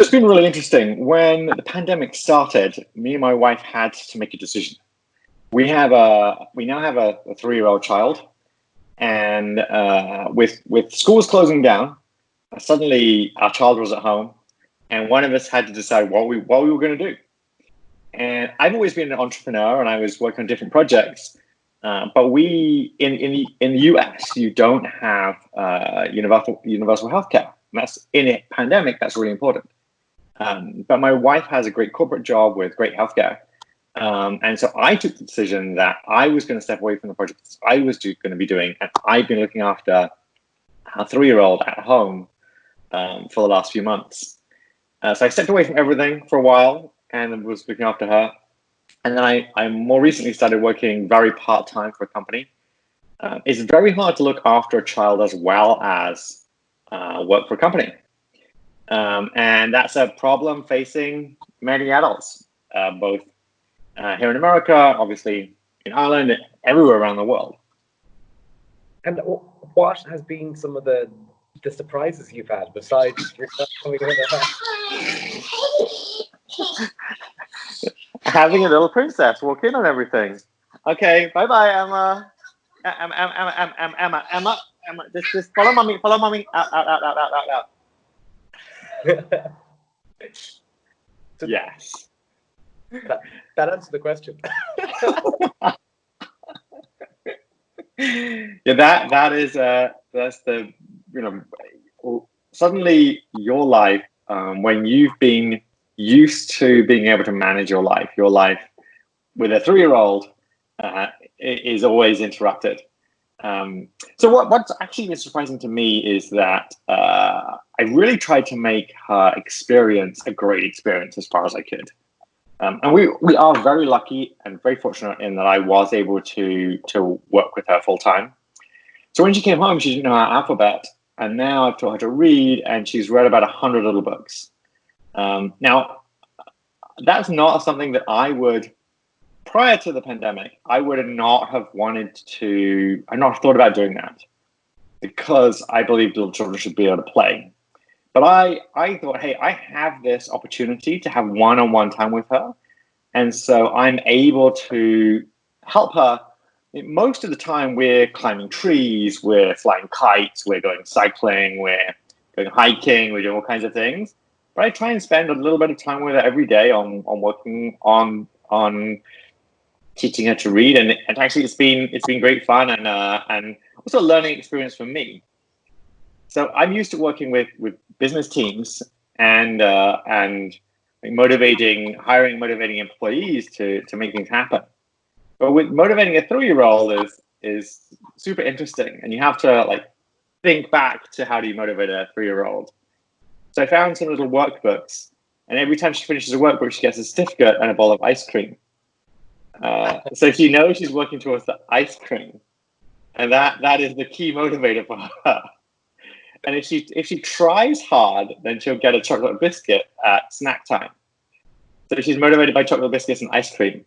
it's been really interesting. When the pandemic started, me and my wife had to make a decision. We now have a 3-year-old child, and with schools closing down, suddenly our child was at home, and one of us had to decide what we were going to do. And I've always been an entrepreneur, and I was working on different projects. But we in the US, you don't have universal healthcare. And that's in a pandemic. That's really important. But my wife has a great corporate job with great healthcare. And so I took the decision that I was going to step away from the projects I was going to be doing. And I've been looking after our 3-year-old at home for the last few months. So I stepped away from everything for a while and was looking after her. And then I more recently started working very part-time for a company. It's very hard to look after a child as well as work for a company. And that's a problem facing many adults, both here in America, obviously in Ireland, everywhere around the world. And what has been some of the surprises you've had besides yourself coming in at Having a little princess walk in on everything. Okay, bye-bye, Emma. Emma. Just follow mommy. Out. Yes. That answers the question. Yeah, that's the suddenly your life when you've been used to being able to manage your life with a 3-year-old is always interrupted. So what's actually been surprising to me is that I really tried to make her experience a great experience as far as I could. And we are very lucky and very fortunate in that I was able to work with her full time. So when she came home, she didn't know her alphabet, and now I've taught her to read, and she's read about 100 little books. Now, that's not something that I would, prior to the pandemic, I would not have thought about doing that, because I believe little children should be able to play. But I thought, hey, I have this opportunity to have one-on-one time with her. And so I'm able to help her. Most of the time, we're climbing trees, we're flying kites, we're going cycling, we're going hiking, we're doing all kinds of things. But I try and spend a little bit of time with her every day on working on teaching her to read. And actually, it's been great fun and also a learning experience for me. So I'm used to working with business teams and hiring motivating employees to make things happen. But with motivating a 3-year-old is super interesting, and you have to think back to how do you motivate a 3-year-old. So I found some little workbooks, and every time she finishes a workbook, she gets a certificate and a bowl of ice cream. So she knows she's working towards the ice cream, and that is the key motivator for her. And if she tries hard, then she'll get a chocolate biscuit at snack time. So she's motivated by chocolate biscuits and ice cream.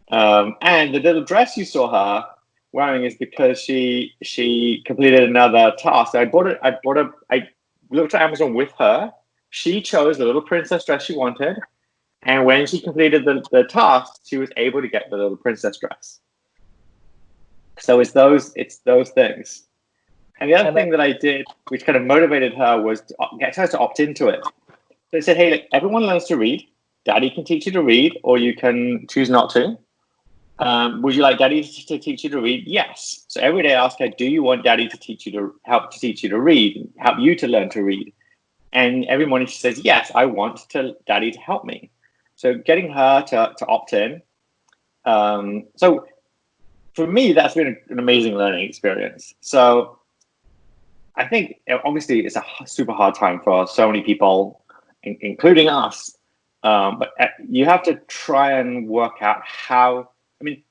And the little dress you saw her wearing is because she completed another task. I looked at Amazon with her. She chose the little princess dress she wanted, and when she completed the task, she was able to get the little princess dress. So it's those things. And the other thing that I did, which kind of motivated her, was to get her to opt into it. So I said, hey, look, everyone learns to read. Daddy can teach you to read, or you can choose not to. Would you like Daddy to teach you to read? Yes. So every day I ask her, do you want Daddy to teach you to read, help you to learn to read? And every morning she says, yes, I want Daddy to help me. So getting her to opt in. So for me, that's been an amazing learning experience. So I think obviously it's a super hard time for so many people, including us. But you have to try and work out how. I mean,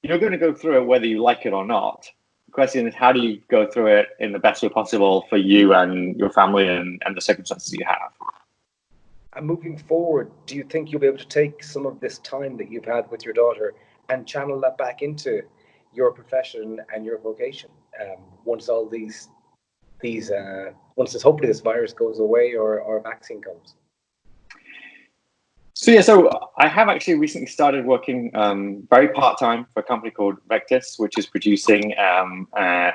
you're going to go through it whether you like it or not. The question is, how do you go through it in the best way possible for you and your family and the circumstances you have? And moving forward, do you think you'll be able to take some of this time that you've had with your daughter and channel that back into your profession and your vocation once all once hopefully this virus goes away or a vaccine comes? So I have actually recently started working very part-time for a company called Vectis, which is producing an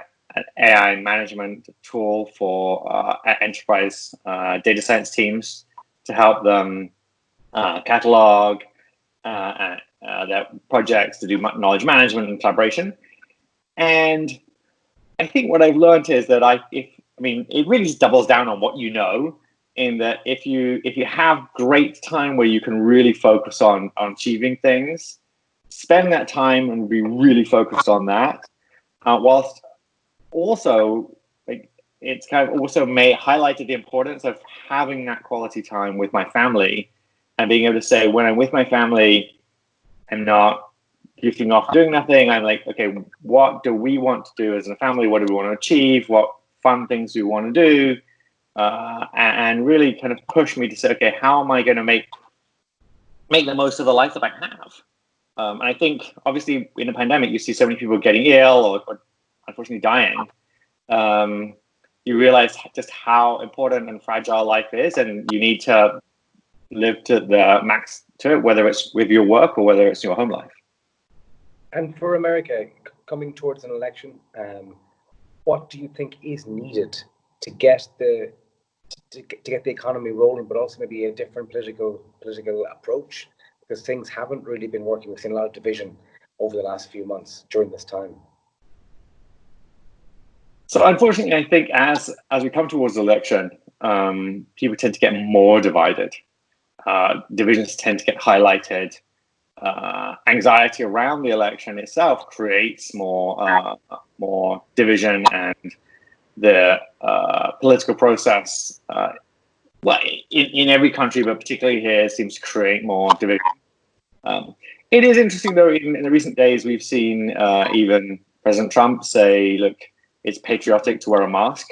AI management tool for enterprise data science teams to help them catalog their projects, to do knowledge management and collaboration. And I think what I've learned is that it really just doubles down on what you know, in that if you have great time where you can really focus on achieving things, spend that time and be really focused on that, whilst also it's kind of also highlighted the importance of having that quality time with my family, and being able to say, when I'm with my family, I'm not goofing off doing nothing. I'm like, okay, what do we want to do as a family? What do we want to achieve? What fun things do we want to do? And really kind of push me to say, okay, how am I going to make the most of the life that I have? And I think, obviously, in a pandemic, you see so many people getting ill or unfortunately dying. You realize just how important and fragile life is, and you need to live to the max to it, whether it's with your work or whether it's your home life. And for America, coming towards an election, what do you think is needed to get the economy rolling, but also maybe a different political approach? Because things haven't really been working. We've seen a lot of division over the last few months during this time. So unfortunately, I think as we come towards the election, people tend to get more divided. Divisions tend to get highlighted. Anxiety around the election itself creates more division, and the political process, in every country, but particularly here, seems to create more division. It is interesting, though, in the recent days, we've seen even President Trump say, look, it's patriotic to wear a mask.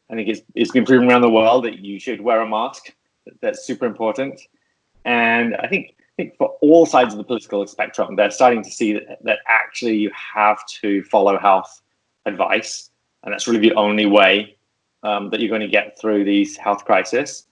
I think it's been proven around the world that you should wear a mask. That's super important. And I think for all sides of the political spectrum, they're starting to see that actually you have to follow health advice. And that's really the only way that you're going to get through these health crises.